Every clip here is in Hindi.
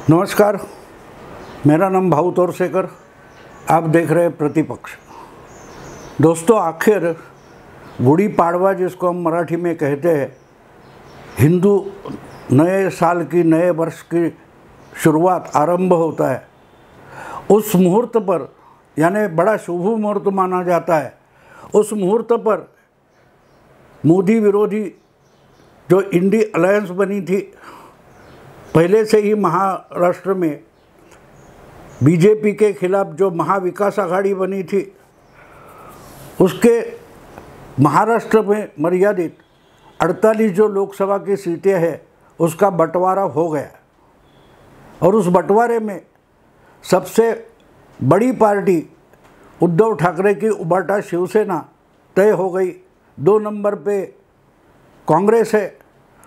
नमस्कार, मेरा नाम भाऊ तोरसेकर। आप देख रहे हैं प्रतिपक्ष। दोस्तों, आखिर गुड़ी पाड़वा, जिसको हम मराठी में कहते हैं, हिंदू नए साल की, नए वर्ष की शुरुआत, आरंभ होता है। उस मुहूर्त पर, यानी बड़ा शुभ मुहूर्त माना जाता है, उस मुहूर्त पर मोदी विरोधी जो इंडी अलायंस बनी थी, पहले से ही महाराष्ट्र में बीजेपी के खिलाफ जो महाविकास आघाड़ी बनी थी, उसके महाराष्ट्र में मर्यादित 48 जो लोकसभा की सीटें हैं, उसका बंटवारा हो गया। और उस बंटवारे में सबसे बड़ी पार्टी उद्धव ठाकरे की उबाटा शिवसेना तय हो गई। 2 नंबर पे कांग्रेस है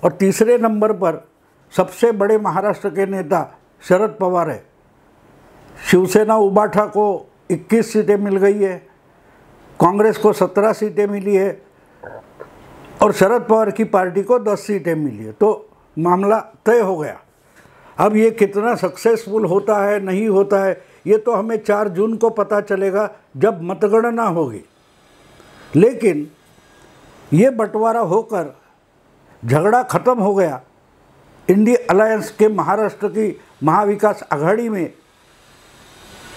और तीसरे नंबर पर सबसे बड़े महाराष्ट्र के नेता शरद पवार है। शिवसेना उबाठा को 21 सीटें मिल गई है, कांग्रेस को 17 सीटें मिली है और शरद पवार की पार्टी को 10 सीटें मिली है। तो मामला तय हो गया। अब ये कितना सक्सेसफुल होता है, नहीं होता है, ये तो हमें 4 जून को पता चलेगा जब मतगणना होगी। लेकिन ये बंटवारा होकर झगड़ा खत्म हो गया। इंडी अलायंस के महाराष्ट्र की महाविकास आघाड़ी में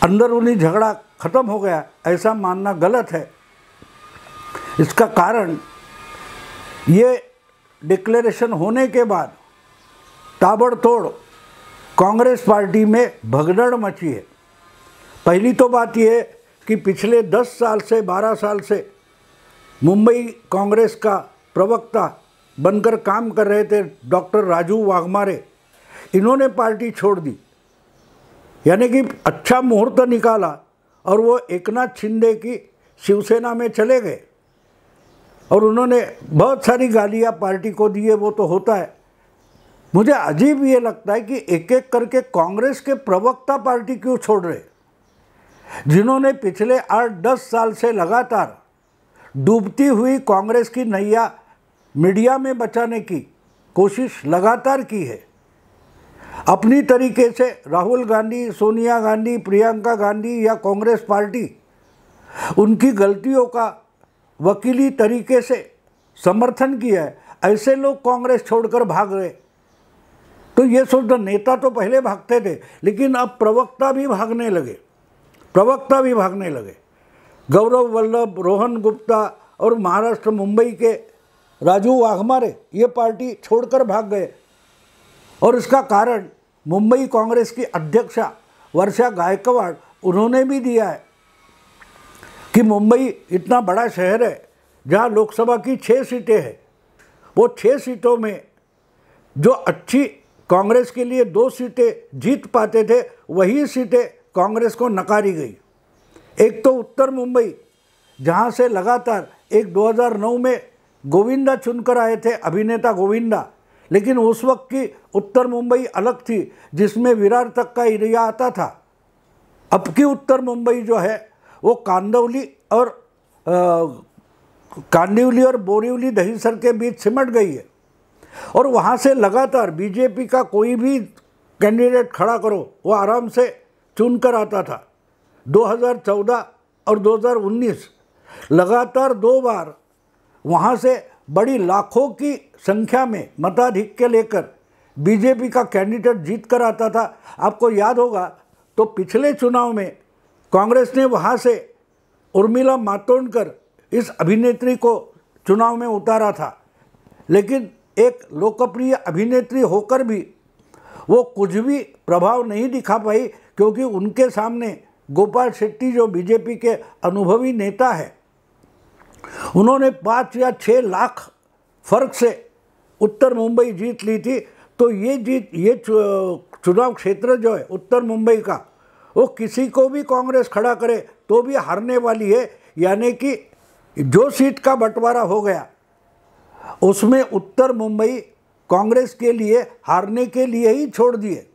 अंदरूनी झगड़ा खत्म हो गया, ऐसा मानना गलत है। इसका कारण ये डिक्लेरेशन होने के बाद ताबड़तोड़ कांग्रेस पार्टी में भगदड़ मची है। पहली तो बात यह है कि पिछले 10 साल से 12 साल से मुंबई कांग्रेस का प्रवक्ता बनकर काम कर रहे थे डॉक्टर राजू वाघमारे, इन्होंने पार्टी छोड़ दी। यानी कि अच्छा मुहूर्त निकाला और वो एकनाथ शिंदे की शिवसेना में चले गए और उन्होंने बहुत सारी गालियाँ पार्टी को दी है, वो तो होता है। मुझे अजीब ये लगता है कि एक एक करके कांग्रेस के प्रवक्ता पार्टी क्यों छोड़ रहे, जिन्होंने पिछले 8-10 साल से लगातार डूबती हुई कांग्रेस की नैया मीडिया में बचाने की कोशिश लगातार की है। अपनी तरीके से राहुल गांधी, सोनिया गांधी, प्रियंका गांधी या कांग्रेस पार्टी उनकी गलतियों का वकीली तरीके से समर्थन किया है। ऐसे लोग कांग्रेस छोड़कर भाग रहे। तो ये सोचना, नेता तो पहले भागते थे, लेकिन अब प्रवक्ता भी भागने लगे। गौरव वल्लभ, रोहन गुप्ता और महाराष्ट्र मुंबई के राजू वाघमारे ये पार्टी छोड़कर भाग गए। और इसका कारण मुंबई कांग्रेस की अध्यक्षा वर्षा गायकवाड़, उन्होंने भी दिया है कि मुंबई इतना बड़ा शहर है जहां लोकसभा की 6 सीटें हैं, वो 6 सीटों में जो अच्छी कांग्रेस के लिए 2 सीटें जीत पाते थे, वही सीटें कांग्रेस को नकारी गई। एक तो उत्तर मुंबई, जहां से लगातार 2009 में गोविंदा चुनकर आए थे, अभिनेता गोविंदा, लेकिन उस वक्त की उत्तर मुंबई अलग थी, जिसमें विरार तक का एरिया आता था। अब की उत्तर मुंबई जो है वो कांदिवली और बोरिवली दहिसर के बीच सिमट गई है। और वहाँ से लगातार बीजेपी का कोई भी कैंडिडेट खड़ा करो, वो आराम से चुनकर आता था। 2014 और 2019 लगातार 2 बार वहाँ से बड़ी लाखों की संख्या में मताधिक्य लेकर बीजेपी का कैंडिडेट जीत कर आता था। आपको याद होगा तो पिछले चुनाव में कांग्रेस ने वहाँ से उर्मिला मातोंडकर, इस अभिनेत्री को चुनाव में उतारा था। लेकिन एक लोकप्रिय अभिनेत्री होकर भी वो कुछ भी प्रभाव नहीं दिखा पाई, क्योंकि उनके सामने गोपाल शेट्टी जो बीजेपी के अनुभवी नेता है, उन्होंने 5 या 6 लाख फर्क से उत्तर मुंबई जीत ली थी। तो ये चुनाव क्षेत्र जो है उत्तर मुंबई का, वो किसी को भी कांग्रेस खड़ा करे तो भी हारने वाली है। यानी कि जो सीट का बंटवारा हो गया उसमें उत्तर मुंबई कांग्रेस के लिए हारने के लिए ही छोड़ दिए।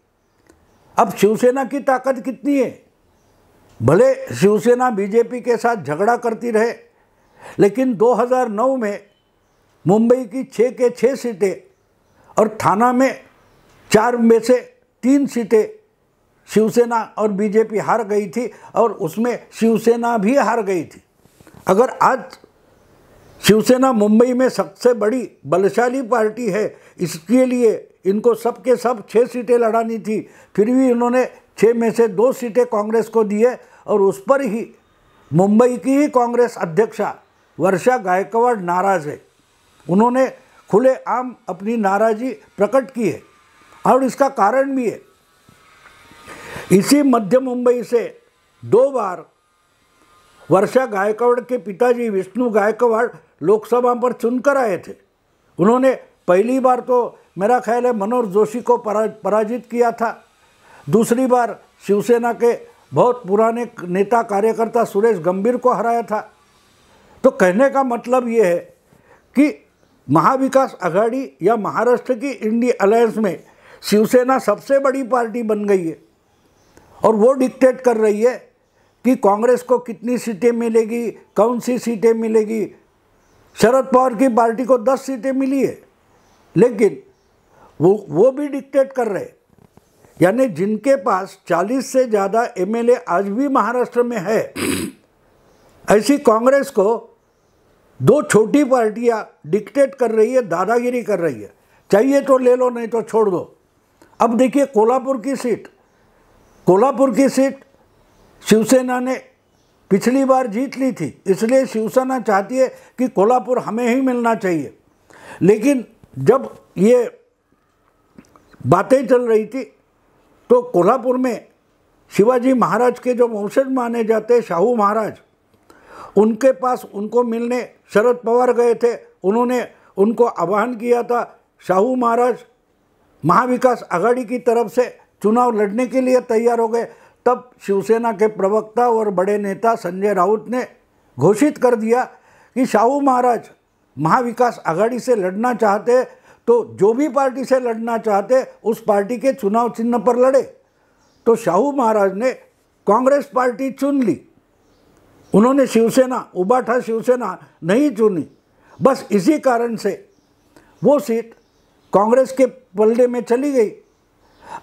अब शिवसेना की ताकत कितनी है? भले शिवसेना बीजेपी के साथ झगड़ा करती रहे, लेकिन 2009 में मुंबई की 6 के 6 सीटें और थाना में 4 में से 3 सीटें शिवसेना और बीजेपी हार गई थी और उसमें शिवसेना भी हार गई थी। अगर आज शिवसेना मुंबई में सबसे बड़ी बलशाली पार्टी है, इसके लिए इनको सब के सब 6 सीटें लड़ानी थी, फिर भी इन्होंने 6 में से 2 सीटें कांग्रेस को दिए और उस पर ही मुंबई की ही कांग्रेस अध्यक्षा वर्षा गायकवाड़ नाराज़ है। उन्होंने खुलेआम अपनी नाराज़गी प्रकट की है और इसका कारण भी है। इसी मध्य मुंबई से 2 बार वर्षा गायकवाड़ के पिताजी विष्णु गायकवाड़ लोकसभा पर चुनकर आए थे। उन्होंने पहली बार तो मेरा ख्याल है मनोहर जोशी को पराजित किया था, दूसरी बार शिवसेना के बहुत पुराने नेता कार्यकर्ता सुरेश गंभीर को हराया था। तो कहने का मतलब ये है कि महाविकास आघाड़ी या महाराष्ट्र की इंडिया अलायंस में शिवसेना सबसे बड़ी पार्टी बन गई है और वो डिक्टेट कर रही है कि कांग्रेस को कितनी सीटें मिलेगी, कौन सी सीटें मिलेगी। शरद पवार की पार्टी को 10 सीटें मिली है, लेकिन वो भी डिक्टेट कर रहे, यानी जिनके पास 40 से ज़्यादा एमएलए आज भी महाराष्ट्र में है, ऐसी कांग्रेस को 2 छोटी पार्टियां डिक्टेट कर रही है, दादागिरी कर रही है। चाहिए तो ले लो, नहीं तो छोड़ दो। अब देखिए कोल्हापुर की सीट शिवसेना ने पिछली बार जीत ली थी, इसलिए शिवसेना चाहती है कि कोल्हापुर हमें ही मिलना चाहिए। लेकिन जब ये बातें चल रही थी तो कोल्हापुर में शिवाजी महाराज के जो वंशज माने जाते शाहू महाराज, उनके पास उनको मिलने शरद पवार गए थे। उन्होंने उनको आह्वान किया था। शाहू महाराज महाविकास आघाड़ी की तरफ से चुनाव लड़ने के लिए तैयार हो गए। तब शिवसेना के प्रवक्ता और बड़े नेता संजय राउत ने घोषित कर दिया कि शाहू महाराज महाविकास आघाड़ी से लड़ना चाहते तो जो भी पार्टी से लड़ना चाहते उस पार्टी के चुनाव चिन्ह पर लड़े। तो शाहू महाराज ने कांग्रेस पार्टी चुन ली, उन्होंने शिवसेना उबाठा शिवसेना नहीं चुनी। बस इसी कारण से वो सीट कांग्रेस के पलड़े में चली गई।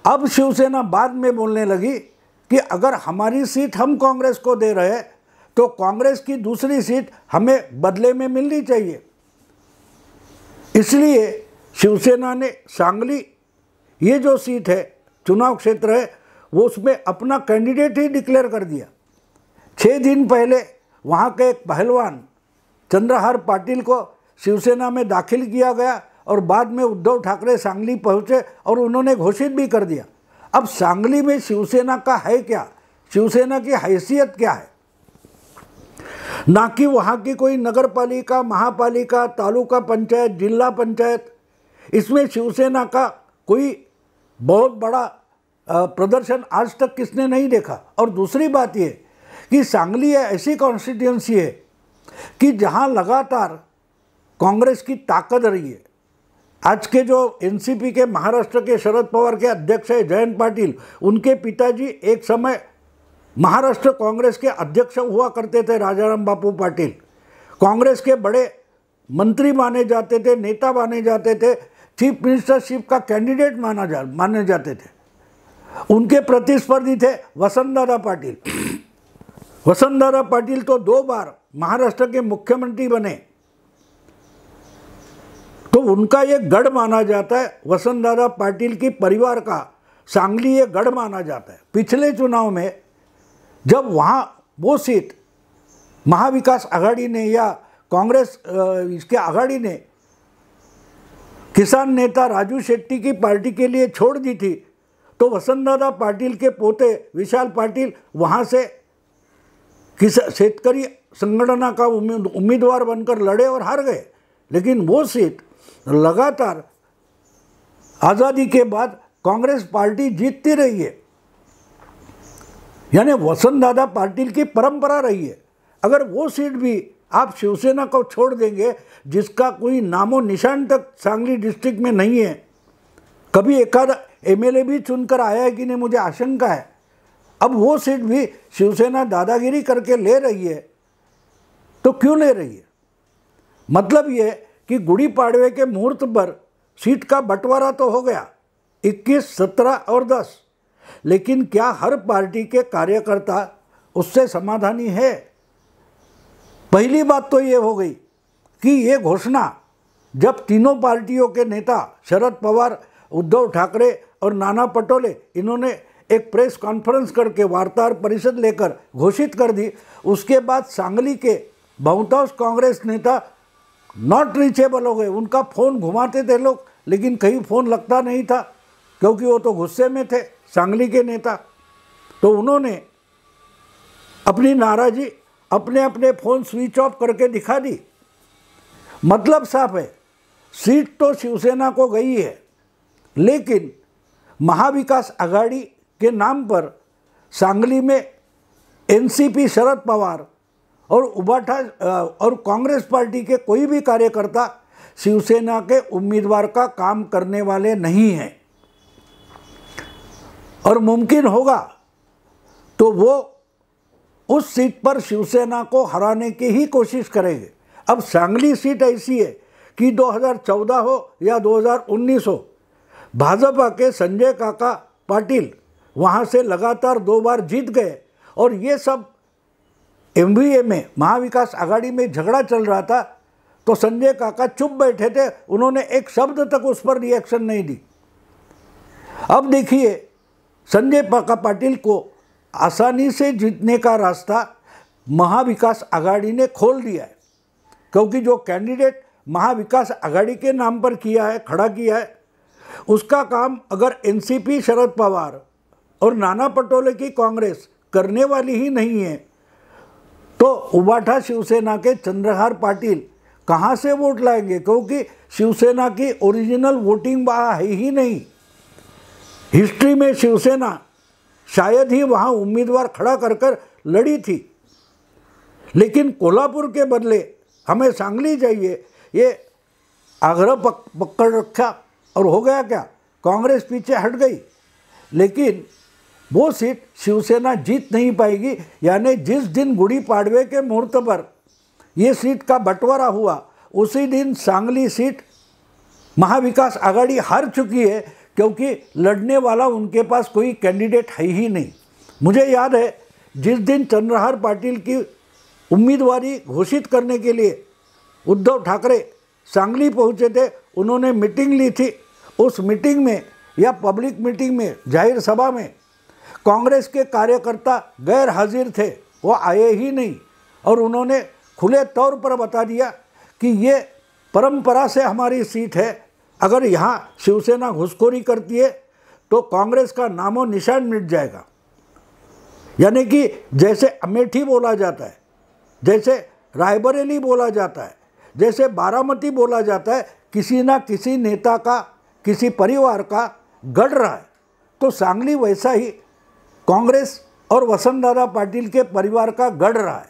अब शिवसेना बाद में बोलने लगी कि अगर हमारी सीट हम कांग्रेस को दे रहे हैं तो कांग्रेस की दूसरी सीट हमें बदले में मिलनी चाहिए। इसलिए शिवसेना ने सांगली, ये जो सीट है, चुनाव क्षेत्र है, वो उसमें अपना कैंडिडेट ही डिक्लेयर कर दिया। 6 दिन पहले वहाँ के एक पहलवान चंद्रहार पाटिल को शिवसेना में दाखिल किया गया और बाद में उद्धव ठाकरे सांगली पहुँचे और उन्होंने घोषित भी कर दिया। अब सांगली में शिवसेना का है क्या, शिवसेना की हैसियत क्या है? ना कि वहाँ की कोई नगर पालिका, महापालिका, तालुका पंचायत, जिला पंचायत, इसमें शिवसेना का कोई बहुत बड़ा प्रदर्शन आज तक किसने नहीं देखा। और दूसरी बात ये कि सांगली ऐसी कॉन्स्टिट्यूंसी है कि जहाँ लगातार कांग्रेस की ताकत रही है। आज के जो एनसीपी के महाराष्ट्र के शरद पवार के अध्यक्ष है जयंत पाटिल, उनके पिताजी एक समय महाराष्ट्र कांग्रेस के अध्यक्ष हुआ करते थे, राजाराम बापू पाटिल। कांग्रेस के बड़े मंत्री माने जाते थे, नेता माने जाते थे, चीफ मिनिस्टरशिप का कैंडिडेट माने जाते थे। उनके प्रतिस्पर्धी थे वसंतदादा पाटिल। वसंतदादा पाटिल तो 2 बार महाराष्ट्र के मुख्यमंत्री बने, तो उनका ये गढ़ माना जाता है। वसंतदादा पाटिल की परिवार का सांगली ये गढ़ माना जाता है। पिछले चुनाव में जब वहाँ वो सीट महाविकास आघाड़ी ने या कांग्रेस इसके आघाड़ी ने किसान नेता राजू शेट्टी की पार्टी के लिए छोड़ दी थी, तो वसंतदादा पाटिल के पोते विशाल पाटिल वहाँ से शेतकरी संगठना का उम्मीदवार बनकर लड़े और हार गए। लेकिन वो सीट लगातार आज़ादी के बाद कांग्रेस पार्टी जीतती रही है, यानी वसंतदादा पाटिल की परंपरा रही है। अगर वो सीट भी आप शिवसेना को छोड़ देंगे, जिसका कोई नामो निशान तक सांगली डिस्ट्रिक्ट में नहीं है, कभी एकाध एमएलए भी चुनकर आया है कि नहीं मुझे आशंका है। अब वो सीट भी शिवसेना दादागिरी करके ले रही है, तो क्यों ले रही है? मतलब ये कि गुड़ी पाड़वे के मुहूर्त पर सीट का बंटवारा तो हो गया, 21, 17 और 10। लेकिन क्या हर पार्टी के कार्यकर्ता उससे समाधानी है? पहली बात तो ये हो गई कि ये घोषणा जब तीनों पार्टियों के नेता शरद पवार, उद्धव ठाकरे और नाना पटोले इन्होंने एक प्रेस कॉन्फ्रेंस करके वार्ताहर परिषद लेकर घोषित कर दी, उसके बाद सांगली के बहुतांश कांग्रेस नेता नॉट रीचेबल हो गए। उनका फ़ोन घुमाते थे लोग, लेकिन कहीं फ़ोन लगता नहीं था क्योंकि वो तो गुस्से में थे सांगली के नेता। तो उन्होंने अपनी नाराज़ी अपने अपने फ़ोन स्विच ऑफ करके दिखा दी। मतलब साफ है, सीट तो शिवसेना को गई है, लेकिन महाविकास आघाड़ी के नाम पर सांगली में एनसीपी शरद पवार और उबाठा और कांग्रेस पार्टी के कोई भी कार्यकर्ता शिवसेना के उम्मीदवार का काम करने वाले नहीं हैं। और मुमकिन होगा तो वो उस सीट पर शिवसेना को हराने की ही कोशिश करेंगे। अब सांगली सीट ऐसी है कि 2014 हो या 2019 हो, भाजपा के संजय काका पाटिल वहाँ से लगातार 2 बार जीत गए और ये सब एमवीए में महाविकास आघाड़ी में झगड़ा चल रहा था तो संजय काका चुप बैठे थे, उन्होंने एक शब्द तक उस पर रिएक्शन नहीं दी। अब देखिए, संजय काका पाटिल को आसानी से जीतने का रास्ता महाविकास आघाड़ी ने खोल दिया है, क्योंकि जो कैंडिडेट महाविकास आघाड़ी के नाम पर किया है, खड़ा किया है, उसका काम अगर एनसीपी शरद पवार और नाना पटोले की कांग्रेस करने वाली ही नहीं है तो उबाठा शिवसेना के चंद्रहार पाटिल कहाँ से वोट लाएंगे? क्योंकि शिवसेना की ओरिजिनल वोटिंग वहाँ है ही नहीं। हिस्ट्री में शिवसेना शायद ही वहाँ उम्मीदवार खड़ा कर लड़ी थी, लेकिन कोल्हापुर के बदले हमें सांगली चाहिए, ये आग्रह पकड़ रखा और हो गया क्या, कांग्रेस पीछे हट गई। लेकिन वो सीट शिवसेना जीत नहीं पाएगी। यानी जिस दिन गुड़ी पाड़वे के मुहूर्त पर ये सीट का बंटवारा हुआ, उसी दिन सांगली सीट महाविकास आघाड़ी हार चुकी है, क्योंकि लड़ने वाला उनके पास कोई कैंडिडेट है ही नहीं। मुझे याद है जिस दिन चंद्रहार पाटिल की उम्मीदवारी घोषित करने के लिए उद्धव ठाकरे सांगली पहुंचे थे, उन्होंने मीटिंग ली थी। उस मीटिंग में या पब्लिक मीटिंग में, जाहिर सभा में, कांग्रेस के कार्यकर्ता गैर हाजिर थे, वो आए ही नहीं और उन्होंने खुले तौर पर बता दिया कि ये परंपरा से हमारी सीट है, अगर यहाँ शिवसेना घुसखोरी करती है तो कांग्रेस का नामो निशान मिट जाएगा। यानी कि जैसे अमेठी बोला जाता है, जैसे रायबरेली बोला जाता है, जैसे बारामती बोला जाता है, किसी ना किसी नेता का, किसी परिवार का गढ़ रहा है, तो सांगली वैसा ही कांग्रेस और वसंतदादा पाटिल के परिवार का गढ़ रहा है।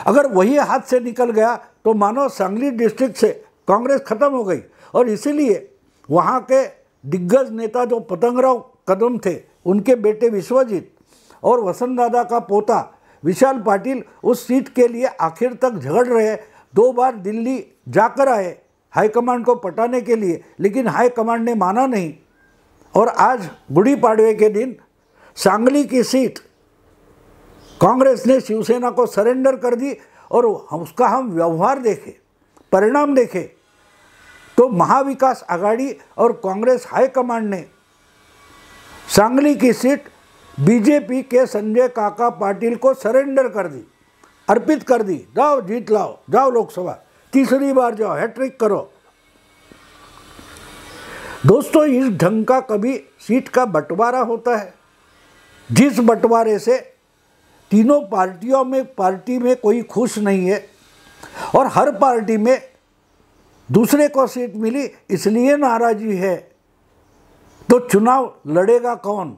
अगर वही हाथ से निकल गया तो मानो सांगली डिस्ट्रिक्ट से कांग्रेस खत्म हो गई। और इसीलिए वहाँ के दिग्गज नेता जो पतंगराव कदम थे, उनके बेटे विश्वजीत और वसंतदादा का पोता विशाल पाटिल उस सीट के लिए आखिर तक झगड़ रहे। 2 बार दिल्ली जाकर आए हाईकमांड को पटाने के लिए, लेकिन हाईकमांड ने माना नहीं। और आज गुड़ी पाड़वे के दिन सांगली की सीट कांग्रेस ने शिवसेना को सरेंडर कर दी। और उसका हम व्यवहार देखें, परिणाम देखें, तो महाविकास आघाड़ी और कांग्रेस हाईकमांड ने सांगली की सीट बीजेपी के संजय काका पाटिल को सरेंडर कर दी, अर्पित कर दी। जाओ जीत लाओ, जाओ लोकसभा, तीसरी बार जाओ, हैट्रिक करो। दोस्तों, इस ढंग का कभी सीट का बंटवारा होता है जिस बंटवारे से तीनों पार्टी में कोई खुश नहीं है और हर पार्टी में दूसरे को सीट मिली इसलिए नाराजी है। तो चुनाव लड़ेगा कौन?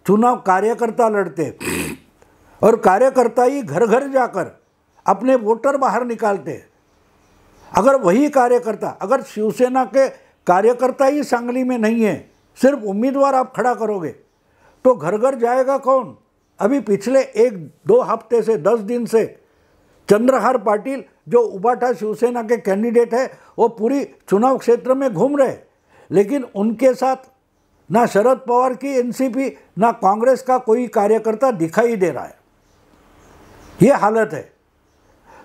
चुनाव कार्यकर्ता लड़ते और कार्यकर्ता ही घर घर जाकर अपने वोटर बाहर निकालते। अगर वही कार्यकर्ता, अगर शिवसेना के कार्यकर्ता ही सांगली में नहीं है, सिर्फ उम्मीदवार आप खड़ा करोगे, तो घर घर जाएगा कौन? अभी पिछले 1-2 हफ्ते से 10 दिन से चंद्रहार पाटिल जो उबाठा शिवसेना के कैंडिडेट है, वो पूरी चुनाव क्षेत्र में घूम रहे, लेकिन उनके साथ ना शरद पवार की एनसीपी, ना कांग्रेस का कोई कार्यकर्ता दिखाई दे रहा है। ये हालत है।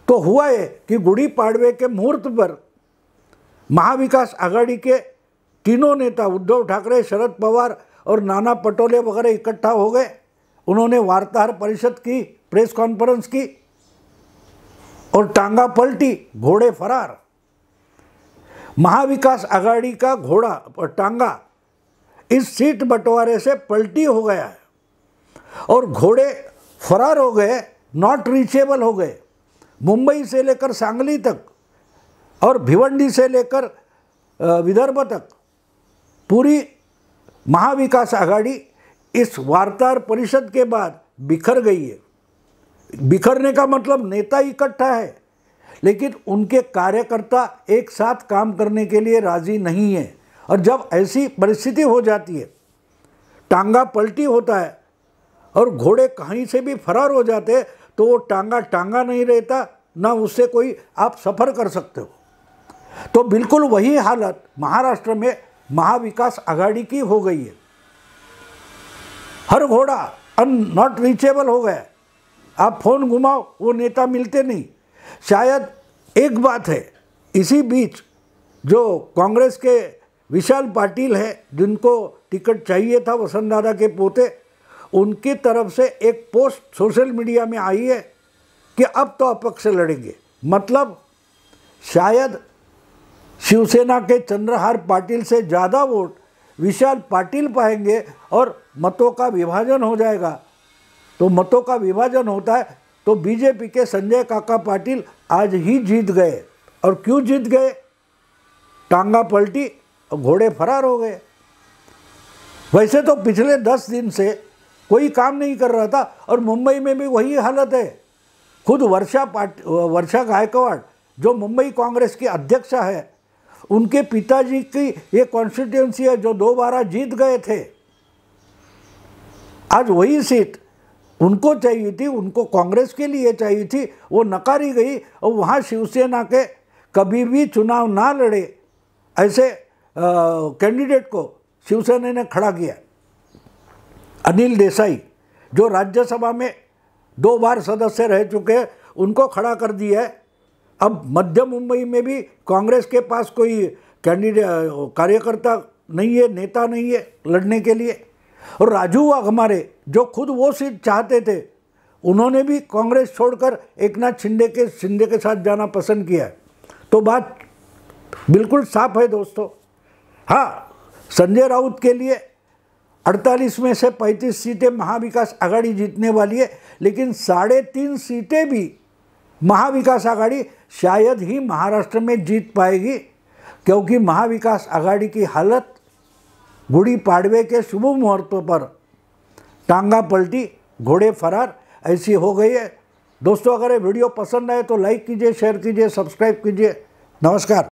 तो हुआ है कि गुड़ी पाड़वे के मुहूर्त पर महाविकास आघाड़ी के तीनों नेता उद्धव ठाकरे, शरद पवार और नाना पटोले वगैरह इकट्ठा हो गए। उन्होंने वार्ताहर परिषद की, प्रेस कॉन्फ्रेंस की और टांगा पलटी, घोड़े फरार। महाविकास आघाड़ी का घोड़ा और टांगा इस सीट बंटवारे से पलटी हो गया है और घोड़े फरार हो गए, नॉट रीचेबल हो गए। मुंबई से लेकर सांगली तक और भिवंडी से लेकर विदर्भ तक पूरी महाविकास आघाड़ी इस वार्ताहर परिषद के बाद बिखर गई है। बिखरने का मतलब नेता इकट्ठा है, लेकिन उनके कार्यकर्ता एक साथ काम करने के लिए राजी नहीं है। और जब ऐसी परिस्थिति हो जाती है, टांगा पलटी होता है और घोड़े कहीं से भी फरार हो जाते हैं, तो वो टांगा टांगा नहीं रहता, ना उससे कोई आप सफ़र कर सकते हो। तो बिल्कुल वही हालत महाराष्ट्र में महाविकास आघाड़ी की हो गई है। हर घोड़ा नॉट रीचेबल हो गया। आप फ़ोन घुमाओ, वो नेता मिलते नहीं। शायद एक बात है, इसी बीच जो कांग्रेस के विशाल पाटिल है, जिनको टिकट चाहिए था, वसंत दादा के पोते, उनकी तरफ से एक पोस्ट सोशल मीडिया में आई है कि अब तो अपक्ष लड़ेंगे। मतलब शायद शिवसेना के चंद्रहार पाटिल से ज़्यादा वोट विशाल पाटिल पाएंगे और मतों का विभाजन हो जाएगा। तो मतों का विभाजन होता है तो बीजेपी के संजय काका पाटिल आज ही जीत गए। और क्यों जीत गए? टांगा पलटी और घोड़े फरार हो गए। वैसे तो पिछले 10 दिन से कोई काम नहीं कर रहा था और मुंबई में भी वही हालत है। खुद वर्षा गायकवाड़, जो मुंबई कांग्रेस की अध्यक्षा है, उनके पिताजी की ये कॉन्स्टिट्यूंसी है जो 2 बार जीत गए थे। आज वही सीट उनको चाहिए थी, उनको कांग्रेस के लिए चाहिए थी, वो नकारी गई और वहाँ शिवसेना के कभी भी चुनाव ना लड़े ऐसे कैंडिडेट को शिवसेना ने खड़ा किया। अनिल देसाई, जो राज्यसभा में 2 बार सदस्य रह चुके हैं, उनको खड़ा कर दिया है। अब मध्य मुंबई में भी कांग्रेस के पास कोई कार्यकर्ता नहीं है, नेता नहीं है लड़ने के लिए। और राजू वाघमारे, जो खुद वो सीट चाहते थे, उन्होंने भी कांग्रेस छोड़कर एकनाथ शिंदे के साथ जाना पसंद किया है। तो बात बिल्कुल साफ है दोस्तों। हाँ, संजय राउत के लिए 48 में से 35 सीटें महाविकास आघाड़ी जीतने वाली है, लेकिन 3.5 सीटें भी महाविकास आघाड़ी शायद ही महाराष्ट्र में जीत पाएगी, क्योंकि महाविकास आघाड़ी की हालत गुड़ी पाड़वे के शुभ मुहूर्तों पर टांगा पलटी, घोड़े फरार ऐसी हो गई है। दोस्तों, अगर ये वीडियो पसंद आए तो लाइक कीजिए, शेयर कीजिए, सब्सक्राइब कीजिए। नमस्कार।